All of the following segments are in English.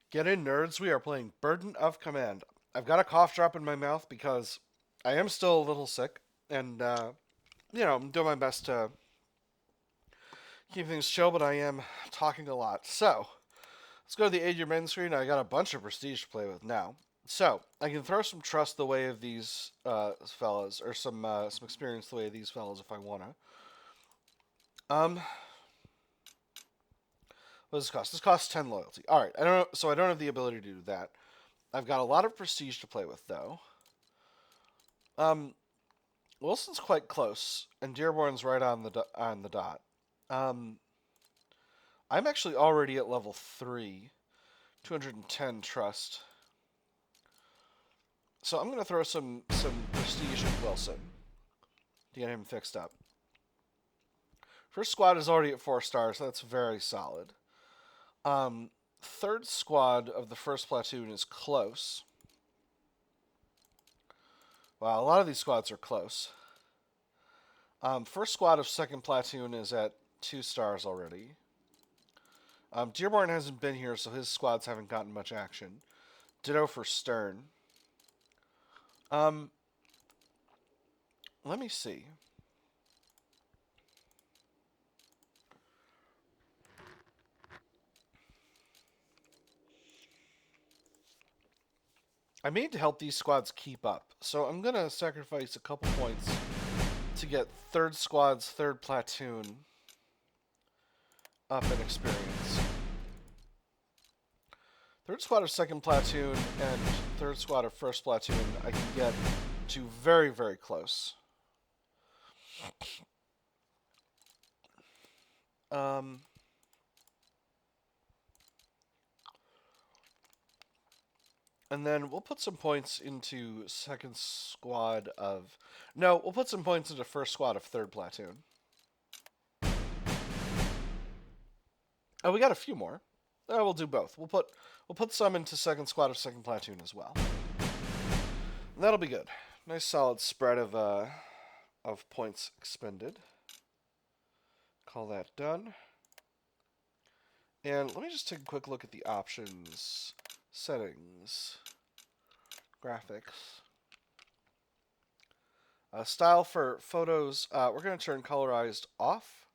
Get in, nerds. We are playing Burden of Command. I've got a cough drop in my mouth because I am still a little sick, and I'm doing my best to keep things chill, but I am talking a lot. So let's go to the aid your men screen. I got a bunch of prestige to play with now, so I can throw some trust the way of these fellas, or some experience the way of these fellas if I wanna. Um, what does this cost? This costs 10 loyalty. All right, I don't know, so I don't have the ability to do that. I've got a lot of prestige to play with though. Um, Wilson's quite close, and Dearborn's right on the dot. Um, I'm actually already at level 3, 210 trust. So I'm gonna throw some prestige at Wilson to get him fixed up. First squad is already at 4 stars, so that's very solid. Third squad of the first platoon is close. Wow, a lot of these squads are close. First squad of second platoon is at 2 stars already. Dearborn hasn't been here, so his squads haven't gotten much action. Ditto for Stern. Um, Let me see. I need to help these squads keep up, so I'm gonna sacrifice a couple points to get third squad's third platoon up in experience. Third squad of second platoon and third squad of first platoon I can get to very, very close. Um, and then we'll put some points into second squad of... No, we'll put some points into first squad of third platoon. Oh, we got a few more. We'll do both. We'll put some into second squad of second platoon as well. And that'll be good. Nice solid spread of points expended. Call that done. And let me just take a quick look at the options, settings, graphics. Style for photos, we're going to turn colorized off.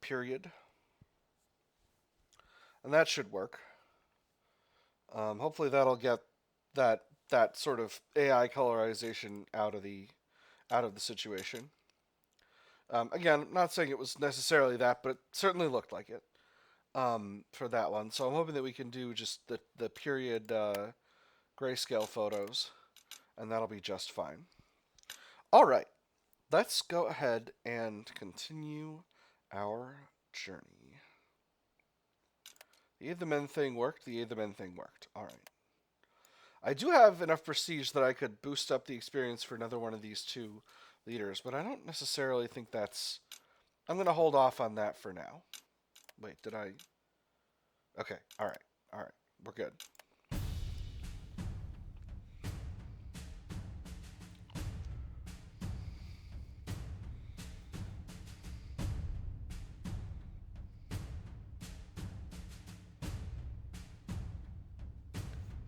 Period. And that should work. Hopefully that'll get that sort of AI colorization out of the situation. Again, I'm not saying it was necessarily that, but it certainly looked like it for that one. So I'm hoping that we can do just the period grayscale photos, and that'll be just fine. All right, let's go ahead and continue our journey. The Aid the Men thing worked. The Aid the Men thing worked. All right. I do have enough prestige that I could boost up the experience for another one of these two leaders, but I don't necessarily think that's... I'm going to hold off on that for now. Wait, did I... Okay, alright, we're good.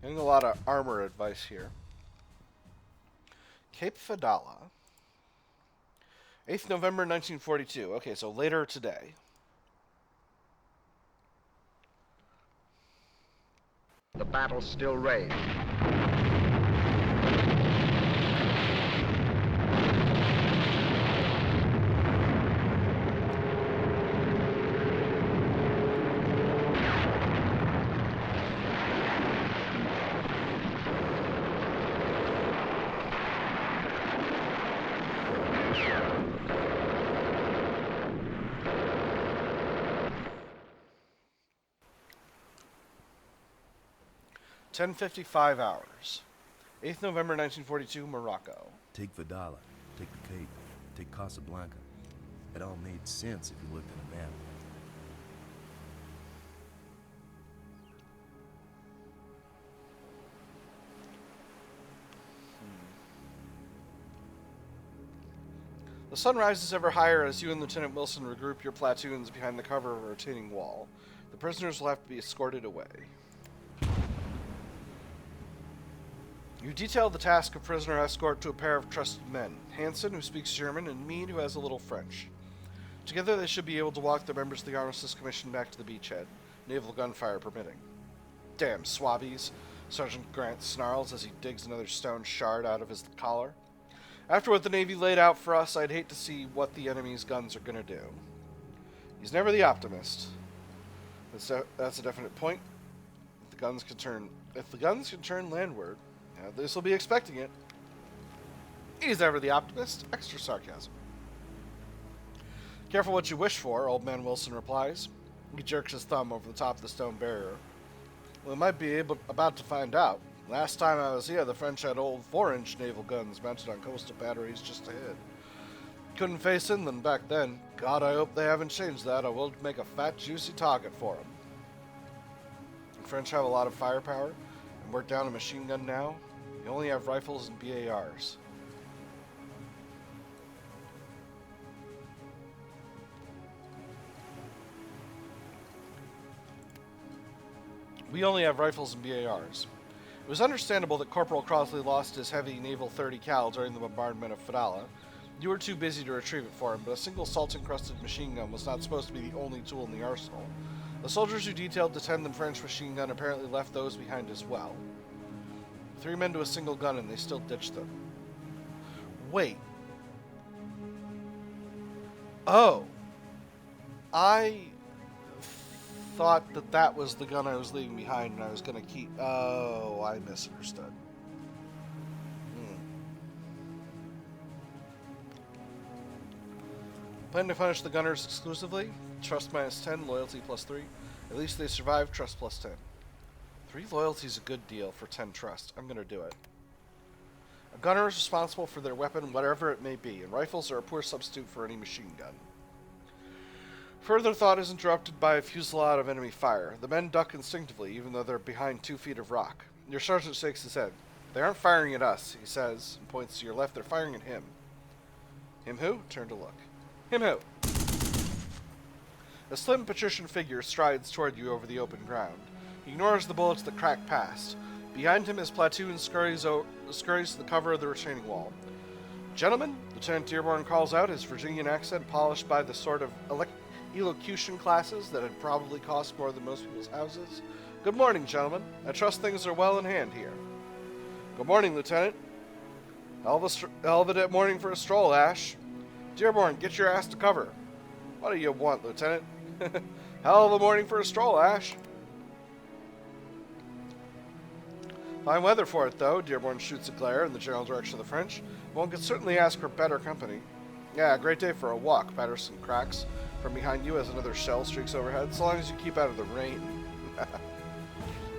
Getting a lot of armor advice here. Cape Fedala. 8th November 1942. Okay, so later today. The battle still raged. 10:55 hours. 8th November 1942, Morocco. Take Fedala, take the Cape, take Casablanca. It all made sense if you looked at a map. The sun rises ever higher as you and Lieutenant Wilson regroup your platoons behind the cover of a retaining wall. The prisoners will have to be escorted away. You detail the task of prisoner escort to a pair of trusted men, Hansen, who speaks German, and Meade, who has a little French. Together they should be able to walk the members of the Armistice Commission back to the beachhead, naval gunfire permitting. Damn swabbies, Sergeant Grant snarls as he digs another stone shard out of his collar. After what the Navy laid out for us, I'd hate to see what the enemy's guns are going to do. He's never the optimist. That's a definite point. If the guns can turn landward, this will be expecting it. He's ever the optimist. Extra sarcasm. Careful what you wish for, Old Man Wilson replies. He jerks his thumb over the top of the stone barrier. We might be about to find out. Last time I was here, the French had old 4-inch naval guns mounted on coastal batteries just ahead. Couldn't face inland back then. God, I hope they haven't changed that. I will make a fat, juicy target for them. The French have a lot of firepower, and we're down a machine gun now. We only have rifles and BARs. We only have rifles and BARs. It was understandable that Corporal Crosley lost his heavy naval 30 cal during the bombardment of Fedala. You were too busy to retrieve it for him, but a single salt-encrusted machine gun was not supposed to be the only tool in the arsenal. The soldiers who detailed the tandem French machine gun apparently left those behind as well. 3 men to a single gun, and they still ditched them. Wait. Oh. I thought that was the gun I was leaving behind and I was going to keep... Oh, I misunderstood. Plan to punish the gunners exclusively? Trust minus 10, loyalty plus 3. At least they survive, trust plus 10. 3 loyalty is a good deal for 10 trust. I'm going to do it. A gunner is responsible for their weapon, whatever it may be, and rifles are a poor substitute for any machine gun. Further thought is interrupted by a fusillade of enemy fire. The men duck instinctively, even though they're behind 2 feet of rock. Your sergeant shakes his head. They aren't firing at us, he says, and points to your left. They're firing at him. Him who? Turn to look. Him who? A slim patrician figure strides toward you over the open ground. He ignores the bullets that crack past. Behind him, his platoon scurries to the cover of the retaining wall. Gentlemen, Lieutenant Dearborn calls out, his Virginian accent polished by the sort of elocution classes that had probably cost more than most people's houses. Good morning, gentlemen. I trust things are well in hand here. Good morning, Lieutenant. Hell of a morning for a stroll, Ash. Dearborn, get your ass to cover. What do you want, Lieutenant? Hell of a morning for a stroll, Ash. Fine weather for it, though. Dearborn shoots a glare in the general direction of the French. One could certainly ask for better company. Yeah, great day for a walk, Patterson cracks from behind you as another shell streaks overhead, so long as you keep out of the rain.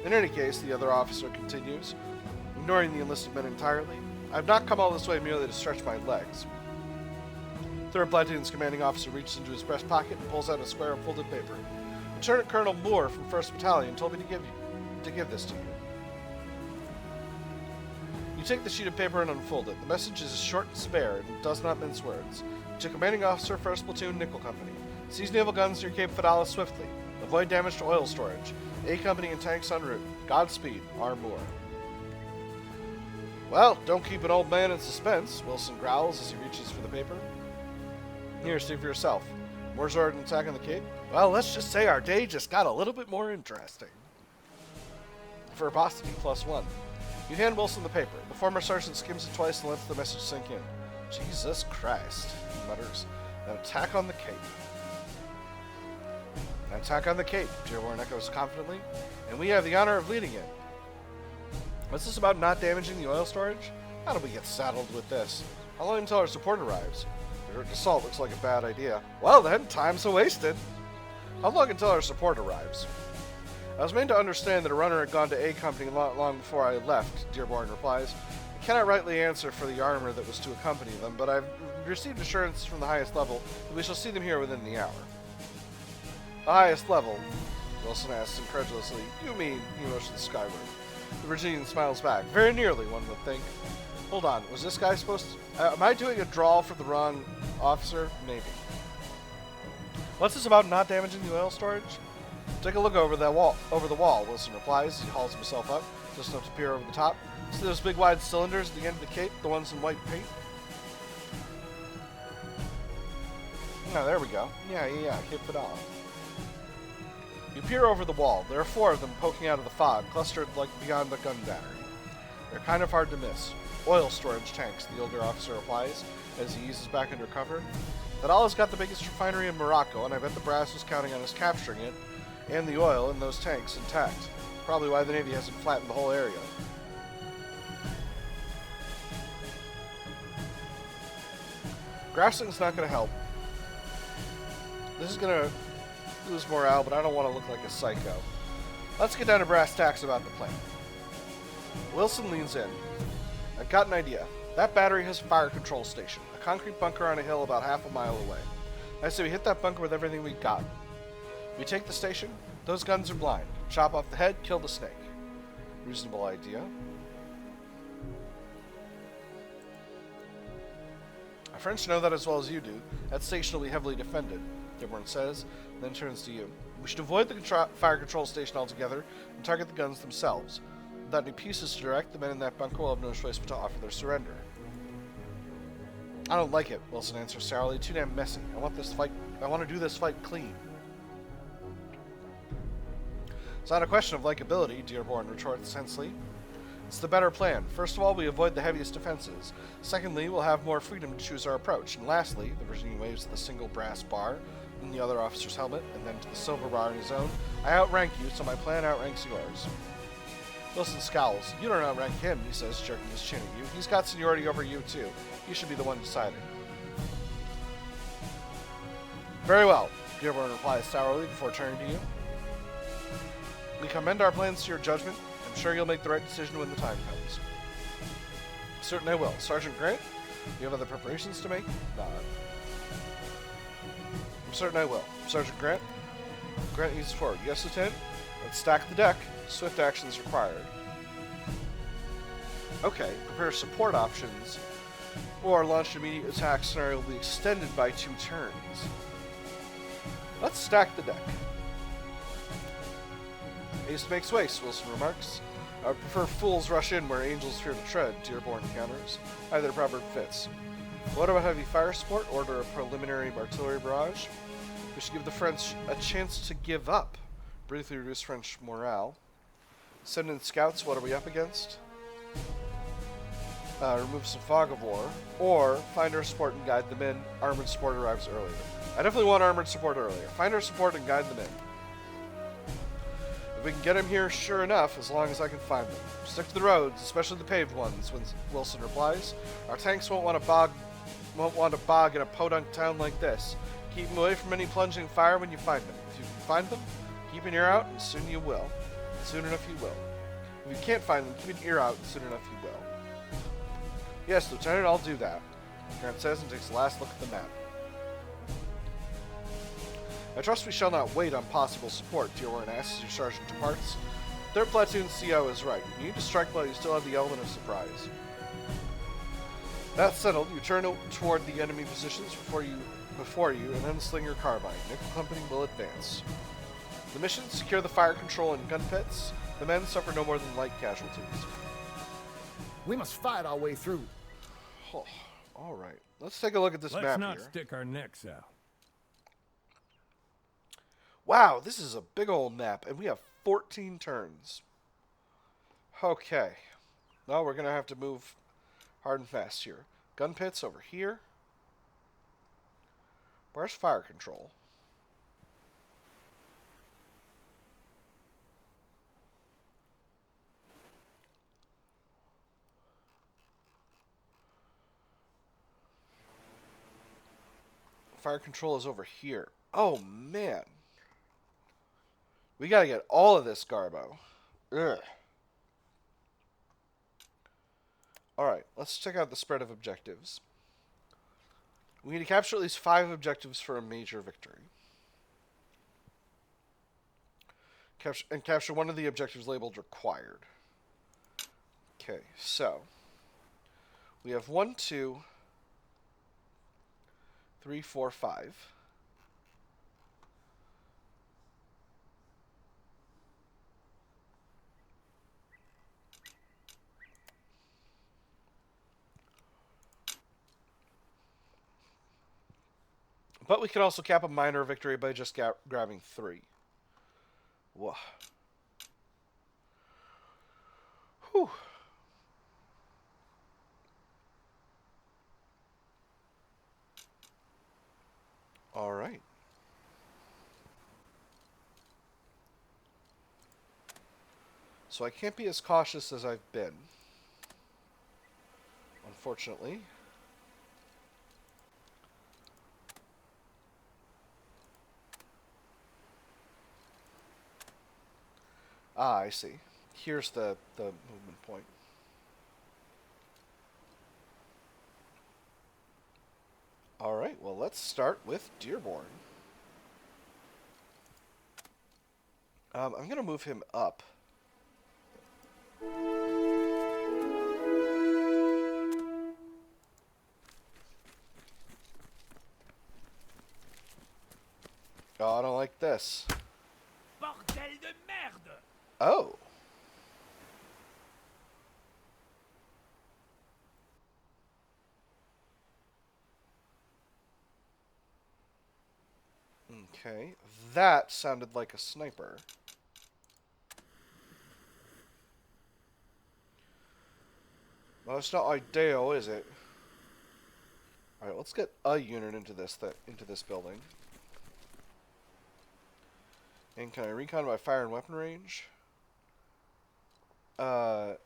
In any case, the other officer continues, ignoring the enlisted men entirely. I've not come all this way merely to stretch my legs. Third Platoon's commanding officer reaches into his breast pocket and pulls out a square of folded paper. Lieutenant Colonel Moore from 1st Battalion told me to give this to you. You take the sheet of paper and unfold it. The message is short and spare and does not mince words. To Commanding Officer, 1st Platoon, Nickel Company. Seize naval guns near Cape Fedala swiftly. Avoid damage to oil storage. A Company and tanks en route. Godspeed, R. Moore. Well, don't keep an old man in suspense, Wilson growls as he reaches for the paper. Here, see for yourself. Moore's ordered an attack on the Cape? Well, let's just say our day just got a little bit more interesting. Verbosity +1. You hand Wilson the paper. The former sergeant skims it twice and lets the message sink in. Jesus Christ, he mutters. An attack on the Cape. An attack on the Cape, Dearborn echoes confidently. And we have the honor of leading it. What's this about not damaging the oil storage? How do we get saddled with this? How long until our support arrives? Direct assault looks like a bad idea. Well then, time's wasted. How long until our support arrives? I was made to understand that a runner had gone to A Company long before I left, Dearborn replies. I cannot rightly answer for the armor that was to accompany them, but I've received assurances from the highest level that we shall see them here within the hour. The highest level? Wilson asks incredulously. You mean, he motions skyward. The Virginian smiles back. Very nearly, one would think. Hold on, was this guy supposed to... am I doing a draw for the wrong officer? Maybe. What's this about not damaging the oil storage? Take a look over the wall, Wilson replies as he hauls himself up, just enough to peer over the top. See those big wide cylinders at the end of the cape, the ones in white paint? Oh, there we go. Yeah, Cape Fedala. You peer over the wall. There are 4 of them poking out of the fog, clustered like beyond the gun battery. They're kind of hard to miss. Oil storage tanks, the older officer replies, as he eases back under cover. Fedala's got the biggest refinery in Morocco, and I bet the brass was counting on us capturing it, and the oil in those tanks intact. Probably why the Navy hasn't flattened the whole area. Grassing's not going to help. This is going to lose morale, but I don't want to look like a psycho. Let's get down to brass tacks about the plan. Wilson leans in. I've got an idea. That battery has a fire control station, a concrete bunker on a hill about half a mile away. I say we hit that bunker with everything we got. We take the station, those guns are blind. Chop off the head, kill the snake. Reasonable idea. Our French know that as well as you do. That station will be heavily defended, Dearborn says, then turns to you. We should avoid the fire control station altogether and target the guns themselves. Without any pieces to direct, the men in that bunker will have no choice but to offer their surrender. I don't like it, Wilson answers sourly. Too damn messy. I want to do this fight clean. It's not a question of likability, Dearborn retorts tensely. It's the better plan. First of all, we avoid the heaviest defenses. Secondly, we'll have more freedom to choose our approach. And lastly, the Virginian waves to the single brass bar in the other officer's helmet, and then to the silver bar in his own. I outrank you, so my plan outranks yours. Wilson scowls. You don't outrank him, he says, jerking his chin at you. He's got seniority over you, too. You should be the one deciding. Very well, Dearborn replies sourly before turning to you. We commend our plans to your judgment. I'm sure you'll make the right decision when the time comes. I'm certain I will. Sergeant Grant, do you have other preparations to make? Nod. I'm certain I will. Sergeant Grant? Grant eases forward. Yes, Lieutenant? Let's stack the deck. Swift action is required. Okay, prepare support options, or launch an immediate attack scenario will be extended by 2 turns. Let's stack the deck. Haste makes waste, Wilson remarks. I would prefer fools rush in where angels fear to tread, Dearborn counters. Either proverb fits. What about heavy fire support? Order a preliminary artillery barrage. We should give the French a chance to give up. Briefly reduce French morale. Send in scouts, what are we up against? Remove some fog of war. Or find our support and guide them in. Armored support arrives earlier. I definitely want armored support earlier. Find our support and guide them in. If we can get them here, sure enough, as long as I can find them. Stick to the roads, especially the paved ones, Wilson replies. Our tanks won't want to bog in a podunk town like this. Keep them away from any plunging fire when you find them. If you can find them, keep an ear out, and soon you will. Soon enough you will. If you can't find them, keep an ear out, and soon enough you will. Yes, Lieutenant, I'll do that, Grant says and takes a last look at the map. I trust we shall not wait on possible support, Dearborn asks as your sergeant departs. 3rd Platoon CO is right. You need to strike while you still have the element of surprise. That settled, you turn toward the enemy positions before you and unsling your carbine. Nickel Company will advance. The mission, secure the fire control and gun pits. The men suffer no more than light casualties. We must fight our way through. Oh, all right. Let's take a look at this map here. Let's not stick our necks out. Wow, this is a big old map, and we have 14 turns. Okay. Now we're going to have to move hard and fast here. Gun pits over here. Where's fire control? Fire control is over here. Oh, man. We gotta get all of this garbo. Ugh. Alright, let's check out the spread of objectives. We need to capture at least 5 objectives for a major victory. Capture one of the objectives labeled required. Okay, so we have 1, 2, 3, 4, 5. But we can also cap a minor victory by just grabbing 3. Whoa. Whew. All right. So I can't be as cautious as I've been, unfortunately. Ah, I see. Here's the movement point. All right, well, let's start with Dearborn. I'm going to move him up. Oh, I don't like this. Bordel de merde! Oh. Okay, that sounded like a sniper. Well, it's not ideal, is it? All right, let's get a unit into this building. And can I recon by fire and weapon range? Let's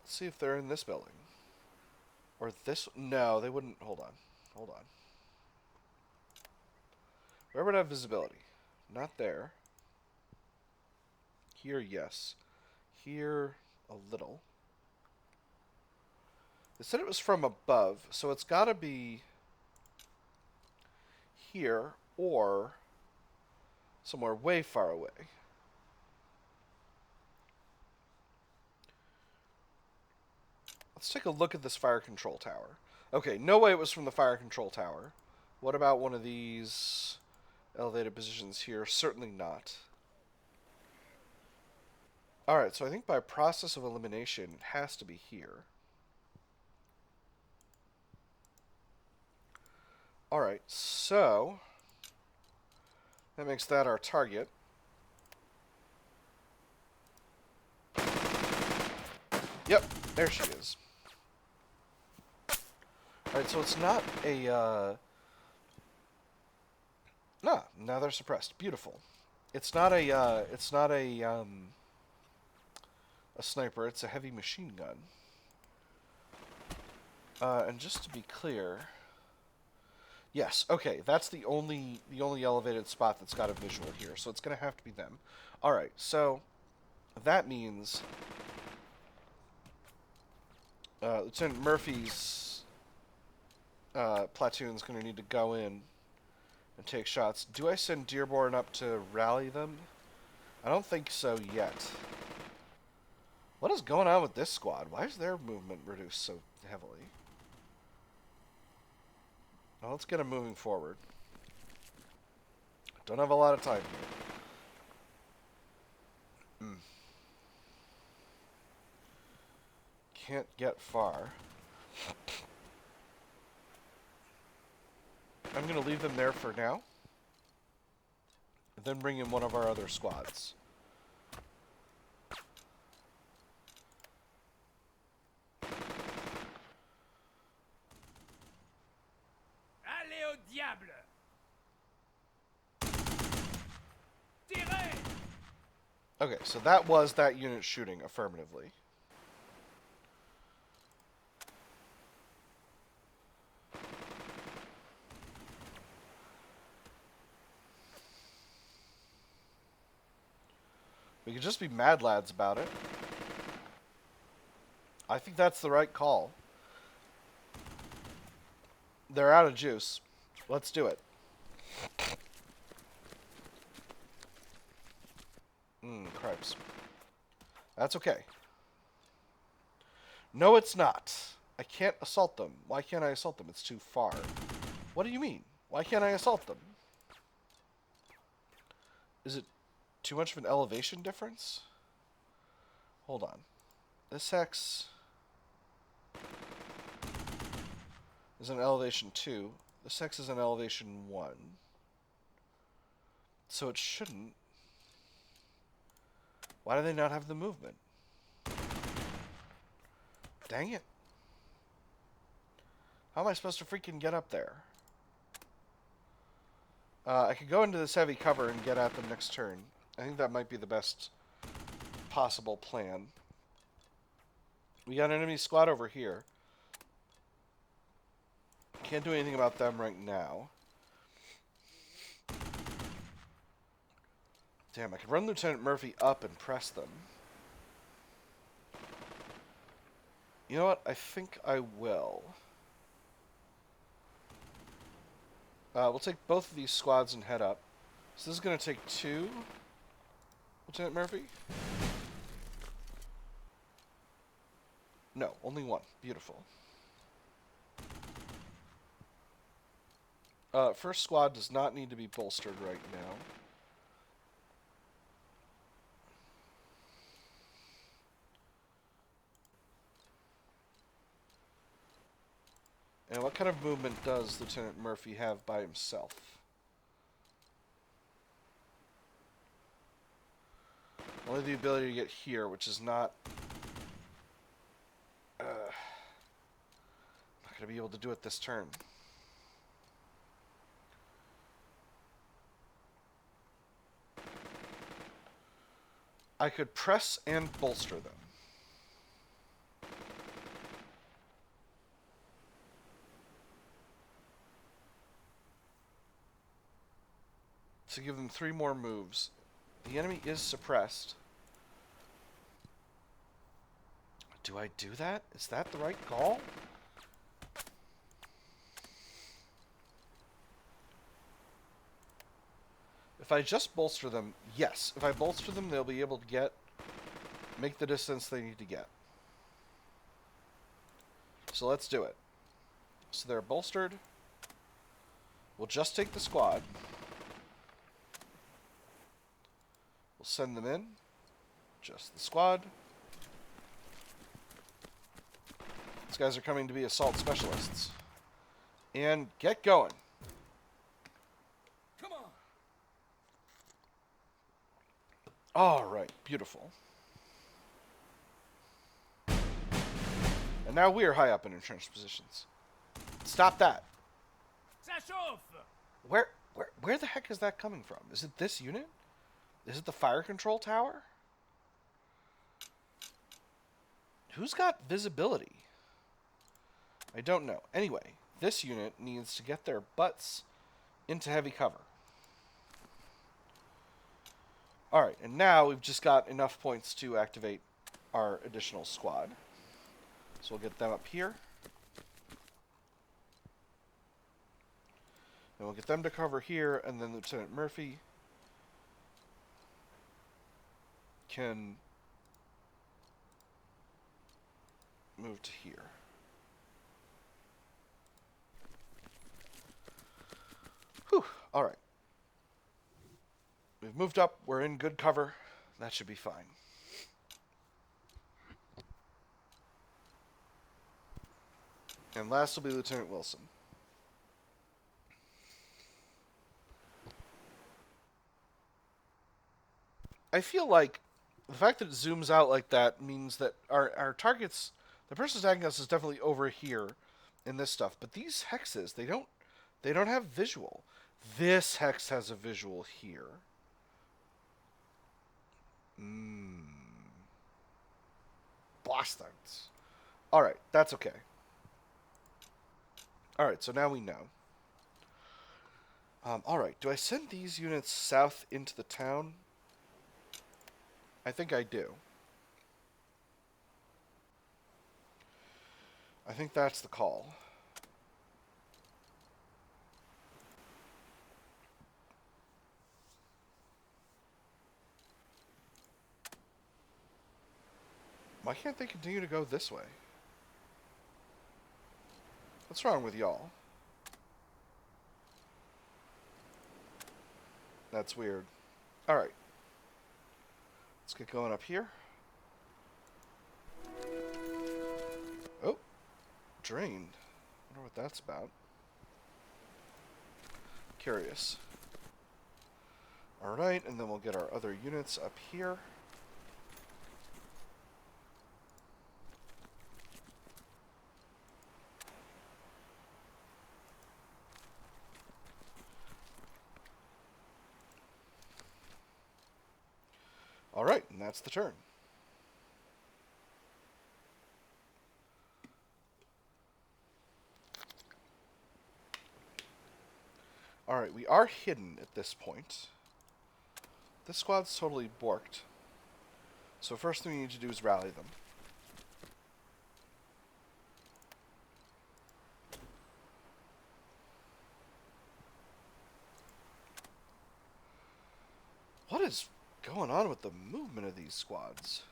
see if they're in this building. Or this. No, they wouldn't. Hold on. Hold on. Where would I have visibility? Not there. Here, yes. Here, a little. They said it was from above, so it's got to be here or somewhere way far away. Let's take a look at this fire control tower. Okay, no way it was from the fire control tower. What about one of these elevated positions here? Certainly not. Alright, so I think by process of elimination, it has to be here. Alright, so that makes that our target. Yep, there she is. Alright, so it's not a, now they're suppressed. Beautiful. It's not a sniper, it's a heavy machine gun. And just to be clear... Yes, okay, that's the only elevated spot that's got a visual here, so it's going to have to be them. Alright, so that means Lieutenant Murphy's platoon's going to need to go in and take shots. Do I send Dearborn up to rally them? I don't think so yet. What is going on with this squad? Why is their movement reduced so heavily? Well, let's get them moving forward. Don't have a lot of time here. Can't get far. I'm going to leave them there for now. And then bring in one of our other squads. Allez au diable! Tirez! Okay, so that was that unit shooting affirmatively. We could just be mad lads about it. I think that's the right call. They're out of juice. Let's do it. Cripes. That's okay. No, it's not. I can't assault them. Why can't I assault them? It's too far. What do you mean? Why can't I assault them? Is it too much of an elevation difference? Hold on. This hex is an elevation 2. This hex is an elevation 1. So it shouldn't. Why do they not have the movement? Dang it. How am I supposed to freaking get up there? I could go into this heavy cover and get at them next turn. I think that might be the best possible plan. We got an enemy squad over here. Can't do anything about them right now. Damn, I could run Lieutenant Murphy up and press them. You know what? I think I will. We'll take both of these squads and head up. So this is going to take 2, Lieutenant Murphy? No, only 1. Beautiful. First squad does not need to be bolstered right now. And what kind of movement does Lieutenant Murphy have by himself? Only the ability to get here, which is not... not going to be able to do it this turn. I could press and bolster them. To give them 3 more moves. The enemy is suppressed. Do I do that? Is that the right call? If I just bolster them, yes. If I bolster them, they'll be able to make the distance they need to get. So let's do it. So they're bolstered. We'll just take the squad. We'll send them in. Just the squad. These guys are coming to be assault specialists. And get going. Come on. All right, beautiful. And now we are high up in entrenched positions. Stop that. Ça chauffe. Where the heck is that coming from? Is it this unit? Is it the fire control tower? Who's got visibility? I don't know. Anyway, this unit needs to get their butts into heavy cover. Alright, and now we've just got enough points to activate our additional squad. So we'll get them up here. And we'll get them to cover here, and then Lieutenant Murphy can move to here. Whew, alright. We've moved up, we're in good cover. That should be fine. And last will be Lieutenant Wilson. I feel like the fact that it zooms out like that means that our targets, the person attacking us is definitely over here in this stuff. But these hexes, they don't have visual. This hex has a visual here. Bastards. Alright, that's okay. Alright, so now we know. Alright, do I send these units south into the town? I think I do. I think that's the call. Why can't they continue to go this way? What's wrong with y'all? That's weird. Alright. Let's get going up here. Oh. Drained. Wonder what that's about. Curious. Alright, and then we'll get our other units up here. Alright, and that's the turn. Alright, we are hidden at this point. This squad's totally borked. So first thing we need to do is rally them. What is going on with the movement of these squads?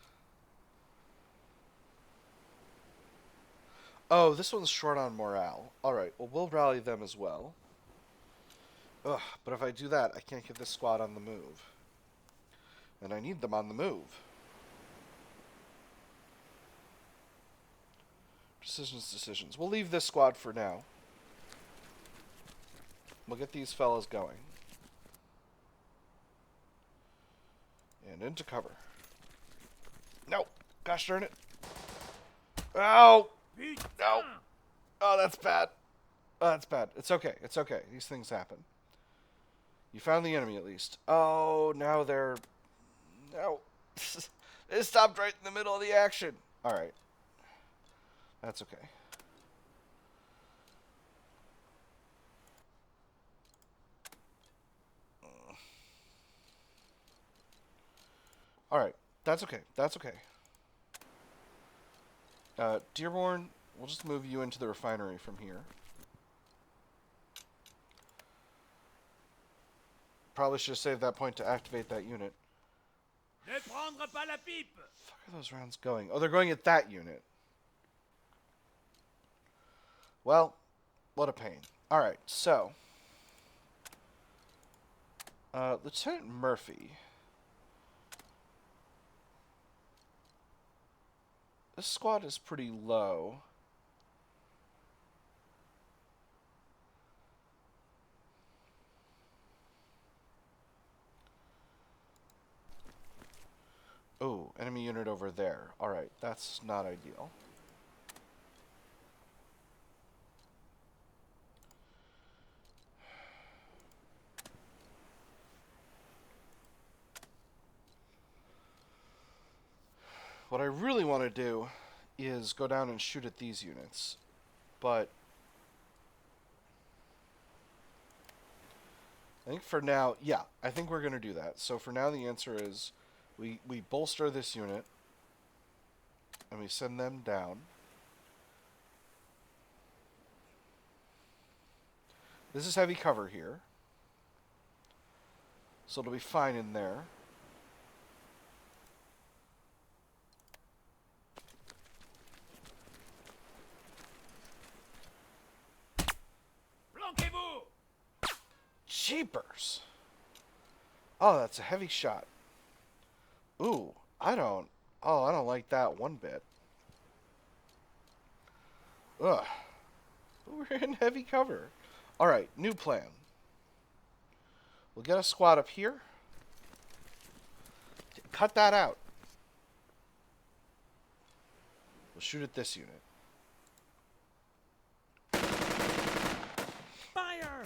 Oh, this one's short on morale. Alright, well, we'll rally them as well. Ugh, but if I do that, I can't get this squad on the move. And I need them on the move. Decisions. We'll leave this squad for now. We'll get these fellas going. And into cover. No! Gosh darn it. Ow! No! Oh, that's bad. Oh, that's bad. It's okay. It's okay. These things happen. You found the enemy at least. Oh, now they're... No. They stopped right in the middle of the action. Alright. That's okay. Alright. That's okay. That's okay. Dearborn, we'll just move you into the refinery from here. Probably should have saved that point to activate that unit. Ne prendre pas la pipe. Fuck are those rounds going? Oh, they're going at that unit. Well, what a pain. Alright, so. Lieutenant Murphy. This squad is pretty low. Oh, enemy unit over there. Alright, that's not ideal. What I really want to do is go down and shoot at these units. But I think for now, yeah, I think we're going to do that. So for now the answer is we bolster this unit and we send them down. This is heavy cover here. So it'll be fine in there. Jeepers. Oh, that's a heavy shot. Ooh, I don't like that one bit. Ugh. We're in heavy cover. Alright, new plan. We'll get a squad up here. Cut that out. We'll shoot at this unit. Fire!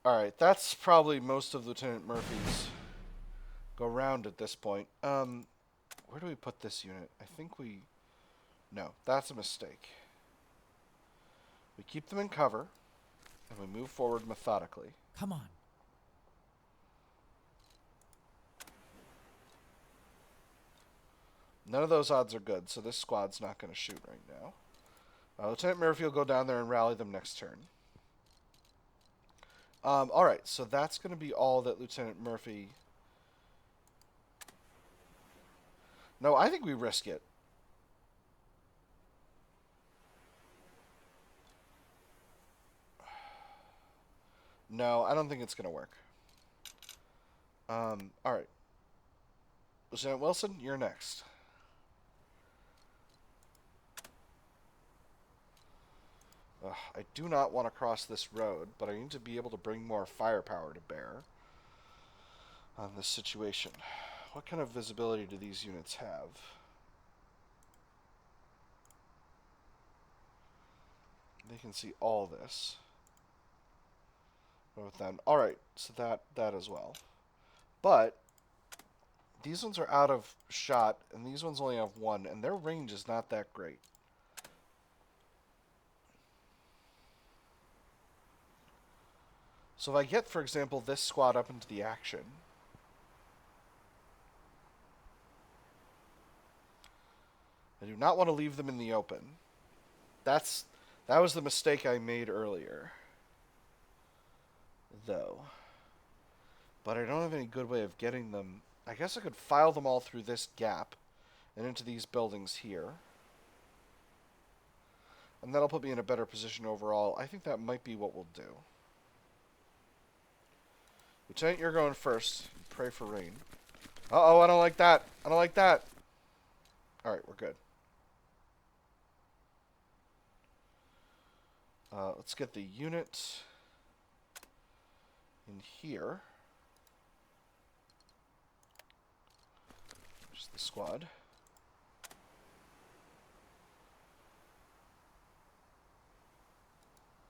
Alright, that's probably most of Lieutenant Murphy's go round at this point. Where do we put this unit? I think we... No, that's a mistake. We keep them in cover, and we move forward methodically. Come on. None of those odds are good, so this squad's not going to shoot right now. Lieutenant Murphy will go down there and rally them next turn. Alright, so that's going to be all that Lieutenant Murphy... No, I think we risk it. No, I don't think it's going to work. Alright. Lieutenant Wilson, you're next. Ugh, I do not want to cross this road, but I need to be able to bring more firepower to bear on this situation. What kind of visibility do these units have? They can see all this. What with them? Alright, so that as well. But these ones are out of shot, and these ones only have one, and their range is not that great. So if I get, for example, this squad up into the action, I do not want to leave them in the open. That was the mistake I made earlier, though. But I don't have any good way of getting them. I guess I could file them all through this gap and into these buildings here. And that'll put me in a better position overall. I think that might be what we'll do. Lieutenant, you're going first. Pray for rain. Uh-oh, I don't like that. I don't like that. Alright, we're good. Let's get the unit in here. There's the squad.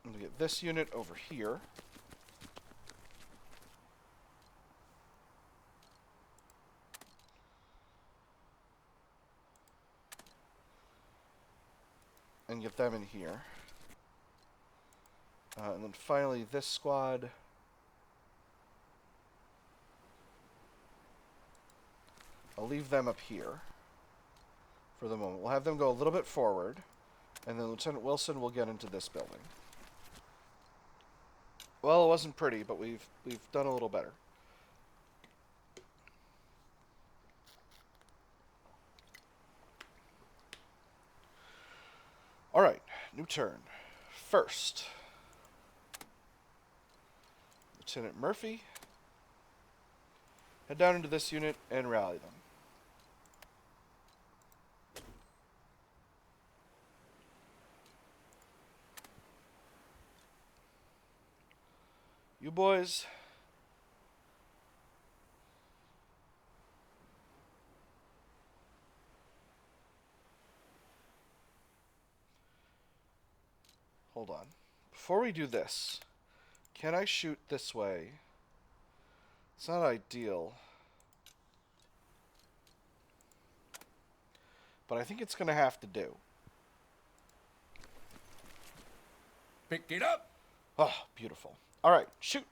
I'm gonna get this unit over here. And get them in here. And then finally this squad. I'll leave them up here for the moment. We'll have them go a little bit forward, and then Lieutenant Wilson will get into this building. Well, it wasn't pretty, but we've done a little better. All right, new turn. First, Lieutenant Murphy, head down into this unit and rally them. You boys, hold on. Before we do this, can I shoot this way? It's not ideal, but I think it's going to have to do. Pick it up. Oh, beautiful. All right, shoot.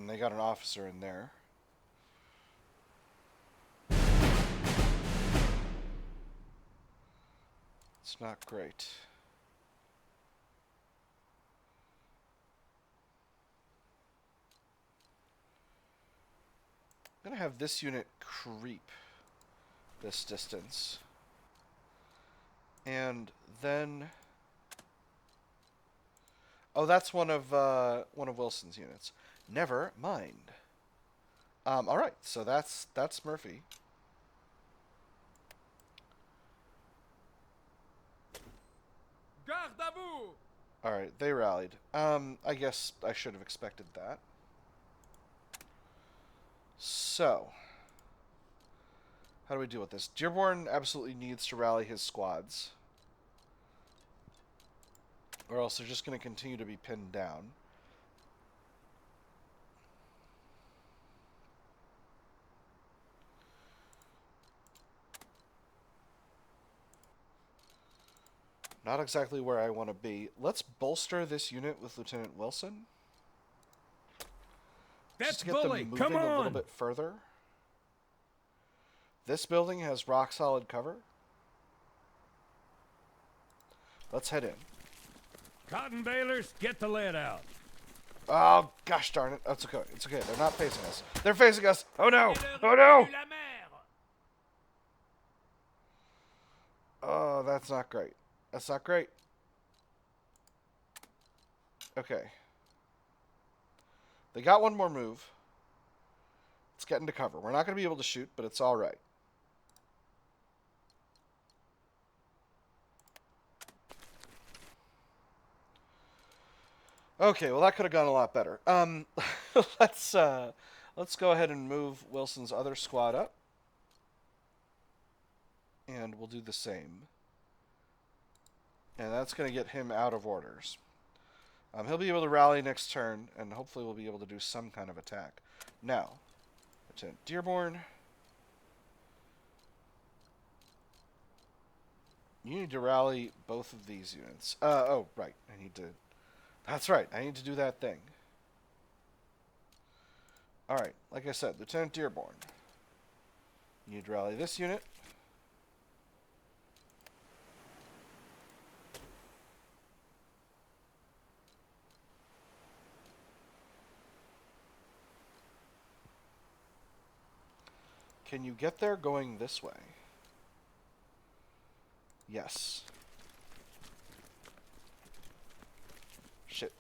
They got an officer in there. It's not great. I'm going to have this unit creep this distance. And then... Oh, that's one of Wilson's units. Never mind. All right, so that's Murphy. Garde à vous. All right, they rallied. I guess I should have expected that. So, how do we deal with this? Dearborn absolutely needs to rally his squads, or else they're just going to continue to be pinned down. Not exactly where I want to be. Let's bolster this unit with Lieutenant Wilson. That's Just to get them bully. moving Come a little on. bit further. This building has rock solid cover. Let's head in. Cottonbalers, get the lead out. Oh, gosh darn it. That's okay. It's okay. They're not facing us. They're facing us. Oh, no. Oh, no. Oh, that's not great. That's not great. Okay. They got one more move. Let's get into cover. We're not going to be able to shoot, but it's all right. Okay, well that could have gone a lot better. Let's go ahead and move Wilson's other squad up, and we'll do the same. And that's going to get him out of orders. He'll be able to rally next turn, and hopefully we'll be able to do some kind of attack. Now, Lieutenant Dearborn, you need to rally both of these units. Oh, right. That's right. I need to do that thing. Alright, like I said, Lieutenant Dearborn, you need to rally this unit. Can you get there going this way? Yes. Shit.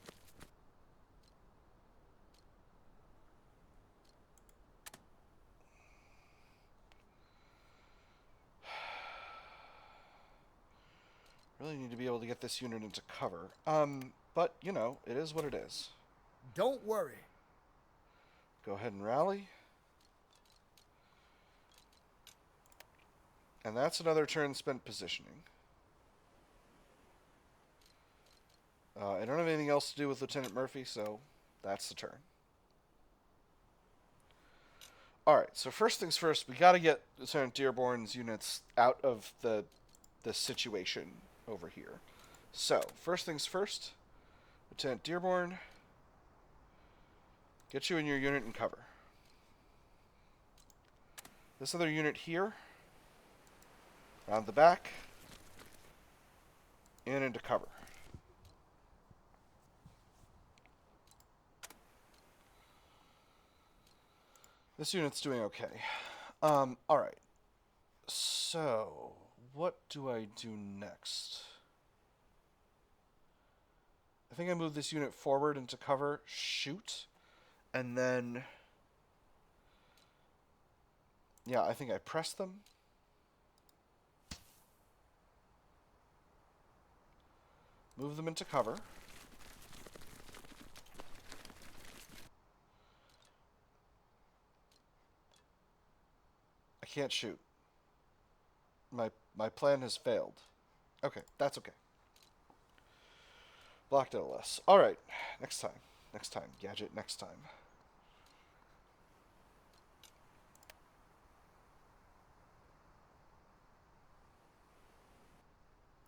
Really need to be able to get this unit into cover. But, you know, it is what it is. Don't worry. Go ahead and rally. And that's another turn spent positioning. I don't have anything else to do with Lieutenant Murphy, so that's the turn. Alright, so first things first, we gotta get Lieutenant Dearborn's units out of the situation over here. So, first things first, Lieutenant Dearborn, get you and your unit in cover. This other unit here, around the back, and into cover. This unit's doing okay. Alright. So, what do I do next? I think I move this unit forward into cover, shoot, and then... yeah, I think I press them. Move them into cover. I can't shoot. My plan has failed. Okay, that's okay. Blocked LS. Alright, next time. Next time. Gadget, next time.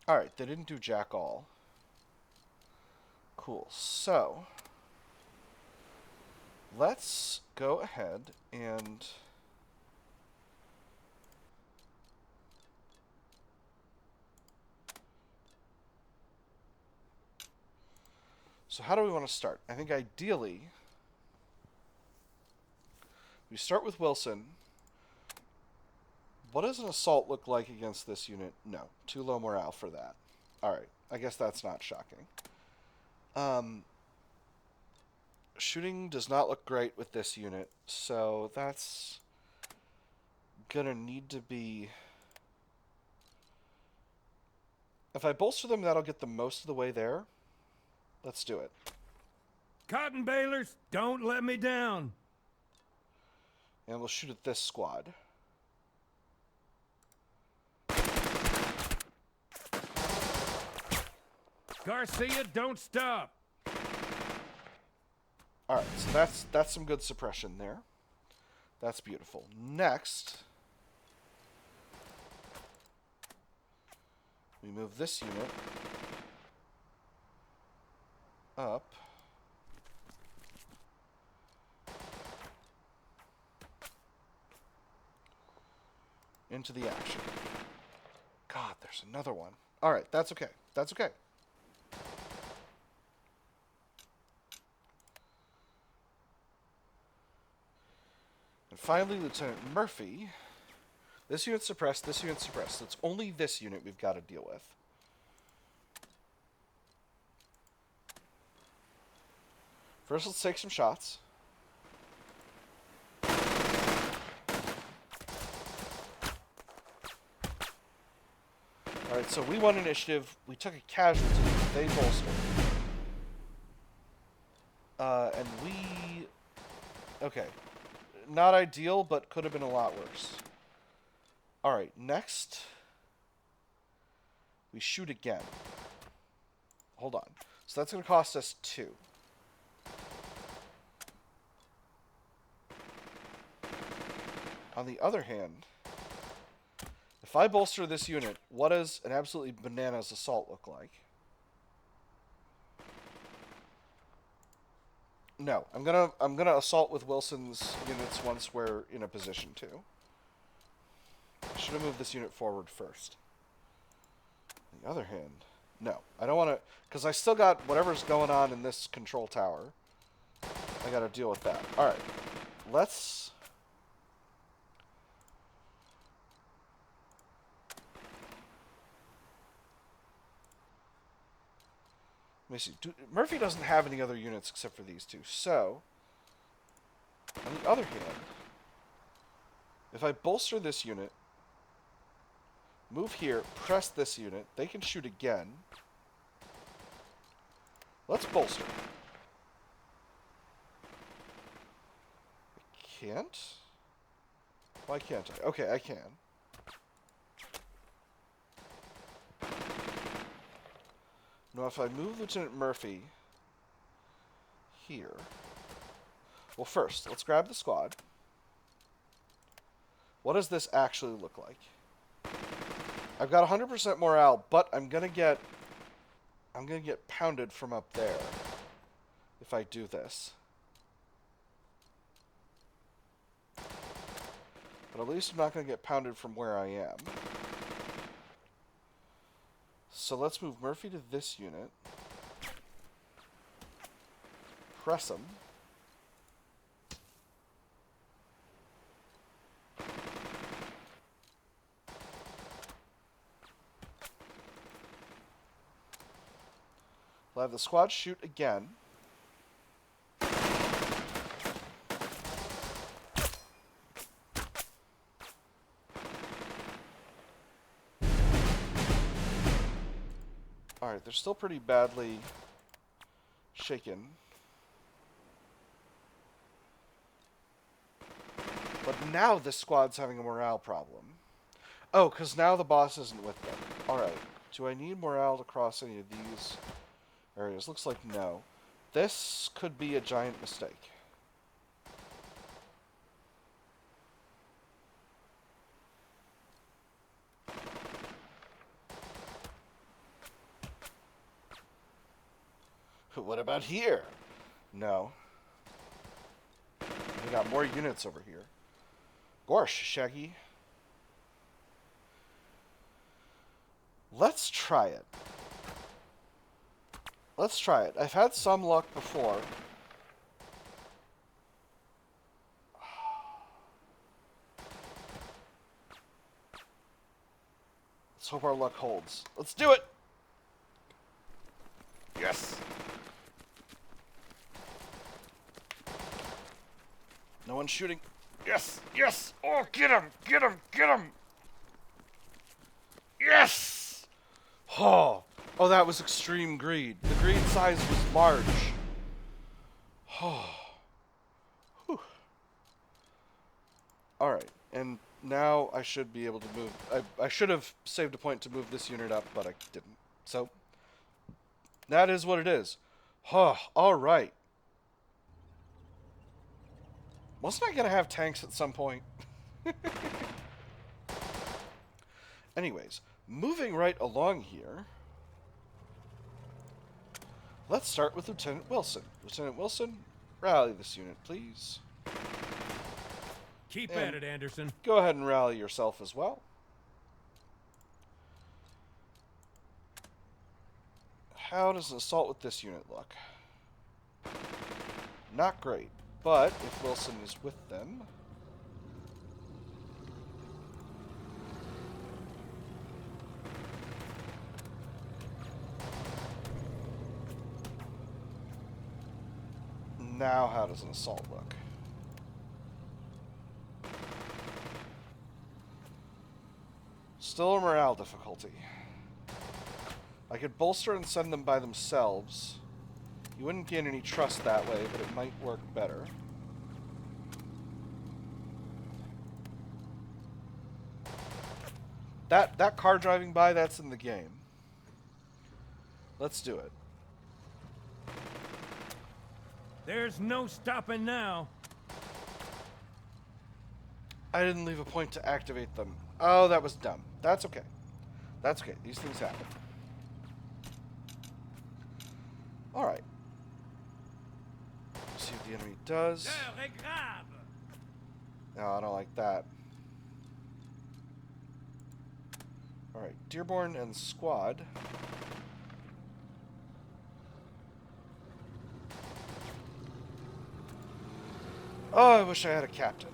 Alright, they didn't do jack all. Cool, so... let's go ahead and... so how do we want to start? I think ideally, we start with Wilson. What does an assault look like against this unit? No, too low morale for that. Alright, I guess that's not shocking. Shooting does not look great with this unit, so that's gonna need to be... if I bolster them, that'll get them most of the way there. Let's do it. Cottonbalers, don't let me down. And we'll shoot at this squad. Garcia, don't stop. Alright, so that's some good suppression there. That's beautiful. Next, we move this unit up. Into the action. God, there's another one. Alright, that's okay. That's okay. And finally, Lieutenant Murphy. This unit's suppressed, this unit's suppressed. It's only this unit we've got to deal with. First, let's take some shots. Alright, so we won initiative. We took a casualty. They bolstered. And we... Okay. Not ideal, but could have been a lot worse. Alright, next... we shoot again. Hold on. So that's going to cost us 2. On the other hand, if I bolster this unit, what does an absolutely bananas assault look like? No, I'm gonna assault with Wilson's units once we're in a position to. I should have moved this unit forward first. On the other hand, no, I don't want to, because I still got whatever's going on in this control tower. I got to deal with that. All right, let's. Let me see. Murphy doesn't have any other units except for these two. So, on the other hand, if I bolster this unit, move here, press this unit, they can shoot again. Let's bolster. I can't? Why can't I? Okay, I can. Now, if I move Lieutenant Murphy here... Well, first, let's grab the squad. What does this actually look like? I've got 100% morale, but I'm gonna get pounded from up there if I do this. But at least I'm not gonna get pounded from where I am. So let's move Murphy to this unit. Press him. We'll have the squad shoot again. Alright, they're still pretty badly shaken. But now this squad's having a morale problem. Oh, because now the boss isn't with them. Alright, do I need morale to cross any of these areas? Looks like no. This could be a giant mistake. What about here? No. We got more units over here. Gorsh, Shaggy. Let's try it. Let's try it. I've had some luck before. Let's hope our luck holds. Let's do it! Yes! No one's shooting. Yes! Yes! Oh, get him! Get him! Get him! Yes! Oh! Oh, that was extreme greed. The greed size was large. Oh. Whew. Alright, and now I should be able to move. I should have saved a point to move this unit up, but I didn't. So, that is what it is. Oh, alright. Wasn't I going to have tanks at some point? Anyways, moving right along here, let's start with Lieutenant Wilson. Lieutenant Wilson, rally this unit, please. Keep And at it, Anderson. go ahead and rally yourself as well. How does an assault with this unit look? Not great. But if Wilson is with them... Now how does an assault look? Still a morale difficulty. I could bolster and send them by themselves. You wouldn't gain any trust that way, but it might work better. That car driving by, that's in the game. Let's do it. There's no stopping now. I didn't leave a point to activate them. Oh, that was dumb. That's okay. That's okay. These things happen. Alright. See what the enemy does. No, I don't like that. Alright, Dearborn and squad. Oh, I wish I had a captain.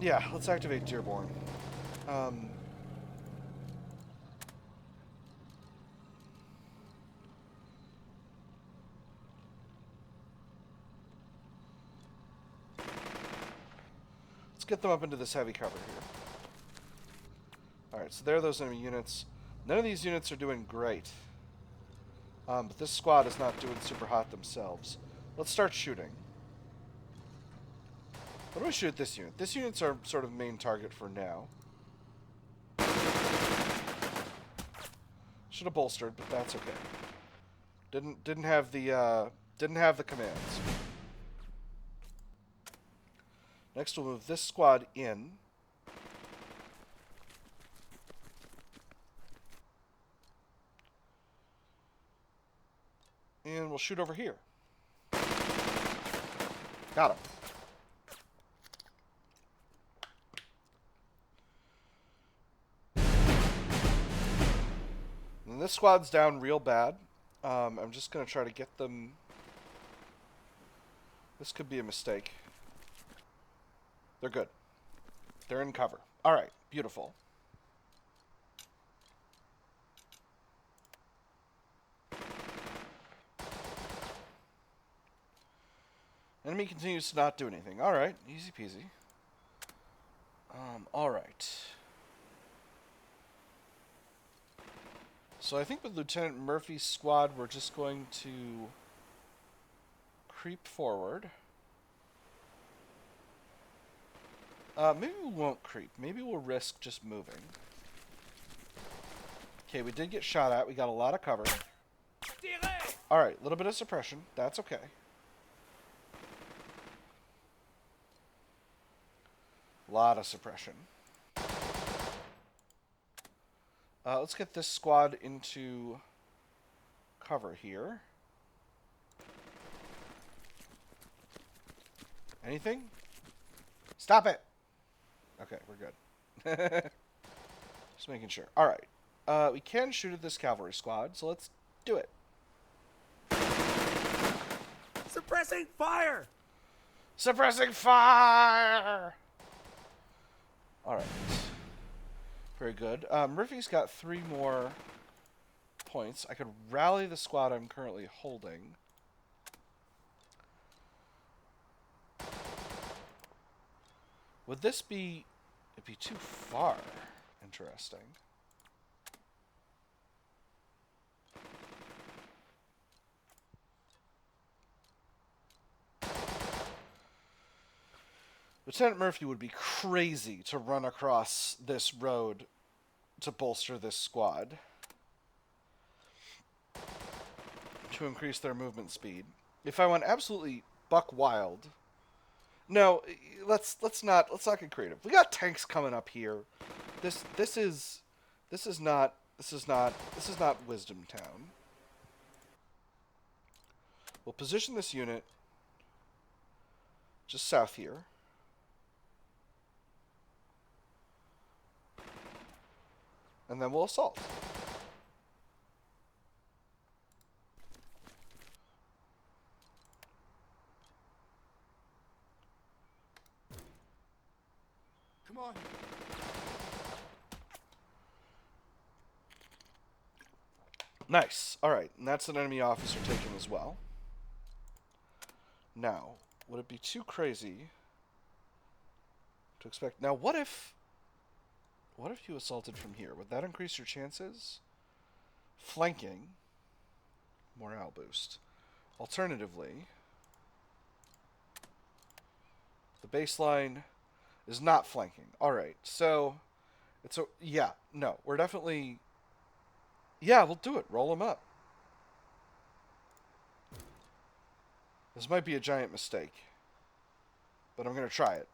Yeah, let's activate Dearborn. Let's get them up into this heavy cover here. Alright, so there are those enemy units. None of these units are doing great. But this squad is not doing super hot themselves. Let's start shooting. What do I shoot at this unit? This unit's our sort of main target for now. Should have bolstered, but that's okay. Didn't have the commands. Next, we'll move this squad in. And we'll shoot over here. Got him. And this squad's down real bad. I'm just going to try to get them... This could be a mistake. They're good. They're in cover. Alright, beautiful. Enemy continues to not do anything. Alright, easy peasy. Alright. So I think with Lieutenant Murphy's squad, we're just going to creep forward. Maybe we won't creep. Maybe we'll risk just moving. Okay, we did get shot at. We got a lot of cover. Alright, a little bit of suppression. That's okay. A lot of suppression. Let's get this squad into cover here. Anything? Stop it! Okay, we're good. Just making sure. Alright. We can shoot at this cavalry squad, so let's do it. Suppressing fire! Suppressing fire! Alright. Very good. Murphy's got 3 more points. I could rally the squad I'm currently holding. Would this be... It'd be too far. Interesting. Lieutenant Murphy would be crazy to run across this road to bolster this squad. To increase their movement speed. If I went absolutely buck wild... No, let's not get creative. We got tanks coming up here. This is not Wisdom Town. We'll position this unit just south here. And then we'll assault. Come on. Nice. Alright, and that's an enemy officer taken as well. Now, would it be too crazy to expect... Now, what if What if you assaulted from here? Would that increase your chances? Flanking. Morale boost. Alternatively, the baseline is not flanking. Alright, so it's a... Yeah, no. We're definitely... Yeah, we'll do it. Roll them up. This might be a giant mistake, but I'm going to try it.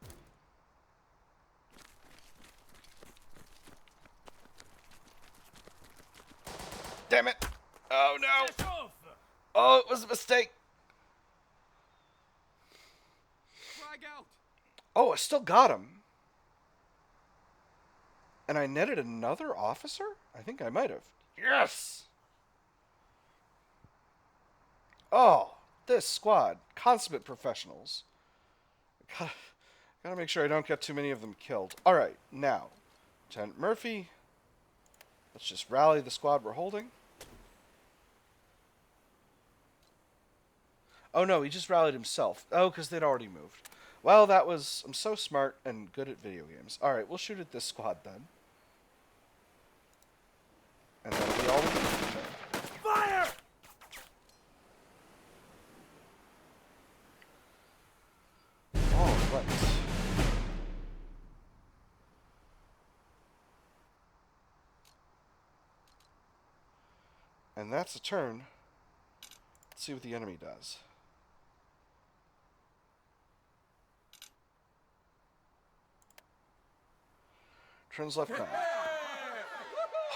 Damn it! Oh no! Oh, it was a mistake! Oh, I still got him. And I netted another officer? I think I might have. Yes! Oh, this squad. Consummate professionals. Gotta make sure I don't get too many of them killed. Alright, now. Lieutenant Murphy. Let's just rally the squad we're holding. Oh no, he just rallied himself. Oh, because they'd already moved. Well, that was... I'm so smart and good at video games. Alright, we'll shoot at this squad then. And that'll be all we need. Fire! All right. And that's a turn. Let's see what the enemy does. Turns left now.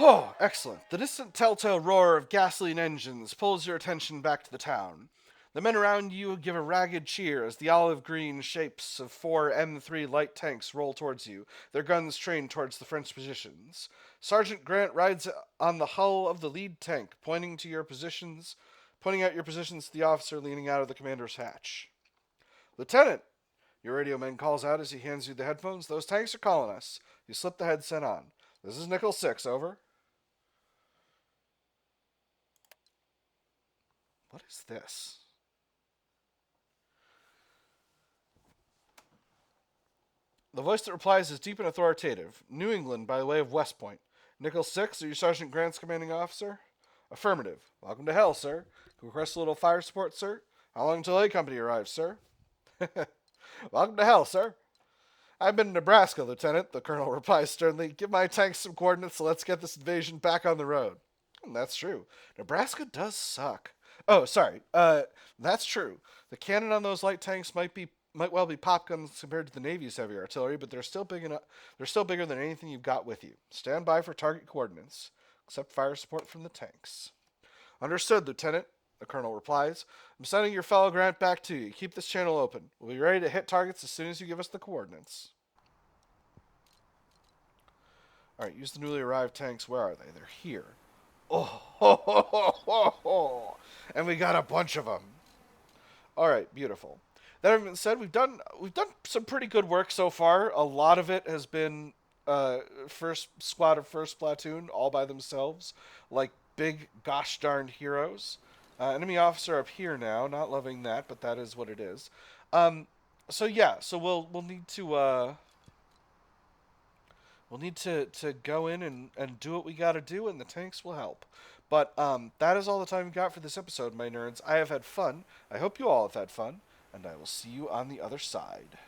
Oh, excellent. The distant telltale roar of gasoline engines pulls your attention back to the town. The men around you give a ragged cheer as the olive green shapes of 4 M3 light tanks roll towards you, their guns trained towards the French positions. Sergeant Grant rides on the hull of the lead tank, pointing out your positions to the officer leaning out of the commander's hatch. Lieutenant, your radio man calls out as he hands you the headphones. Those tanks are calling us. You slip the headset on. This is Nickel 6, over. What is this? The voice that replies is deep and authoritative. New England by way of West Point. Nickel 6, are you Sergeant Grant's commanding officer? Affirmative. Welcome to hell, sir. Can we request a little fire support, sir? How long until A Company arrives, sir? Welcome to hell, sir. I've been in Nebraska, Lieutenant, the colonel replies sternly. Give my tanks some coordinates so let's get this invasion back on the road. And that's true. Nebraska does suck. Oh, sorry. That's true. The cannon on those light tanks might well be pop guns compared to the Navy's heavy artillery, but they're still big enough. They're still bigger than anything you've got with you. Stand by for target coordinates. Accept fire support from the tanks. Understood, Lieutenant, the colonel replies. I'm sending your fellow Grant back to you. Keep this channel open. We'll be ready to hit targets as soon as you give us the coordinates. Alright, use the newly arrived tanks. Where are they? They're here. Oh, ho, ho, ho, ho, ho. And we got a bunch of them. Alright, beautiful. That having been said, we've done some pretty good work so far. A lot of it has been first squad of first platoon all by themselves, like big gosh darned heroes. Enemy officer up here now, not loving that, but that is what it is. So yeah, so we'll need to go in and do what we got to do, and the tanks will help. But that is all the time we got for this episode, my nerds. I have had fun. I hope you all have had fun, and I will see you on the other side.